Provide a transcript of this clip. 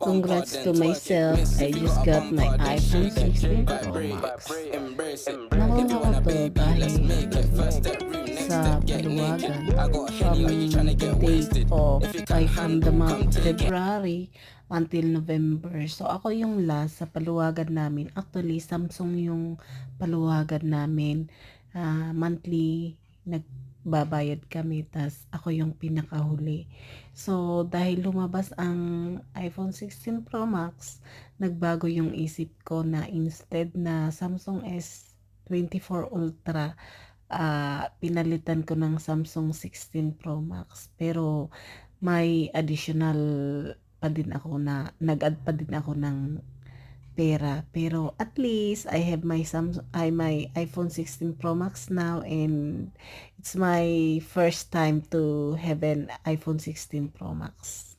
Congrats to myself. I just got my iPhone 16 Pro Max. Nakuha ko to dahil sa paluwagan from date of ay from the month February until November. So ako yung last sa paluwagan namin. Actually, Samsung yung paluwagan namin. Monthly nagbabayad kami, tas ako yung pinakahuli. So dahil lumabas ang iPhone 16 Pro Max, nagbago yung isip ko na instead na Samsung S24 Ultra, pinalitan ko ng Samsung 16 Pro Max. Pero may additional pa din ako na nag-add pa din ako ng pera. Pero at least I have my iPhone 16 Pro Max now, and it's my first time to have an iPhone 16 Pro Max.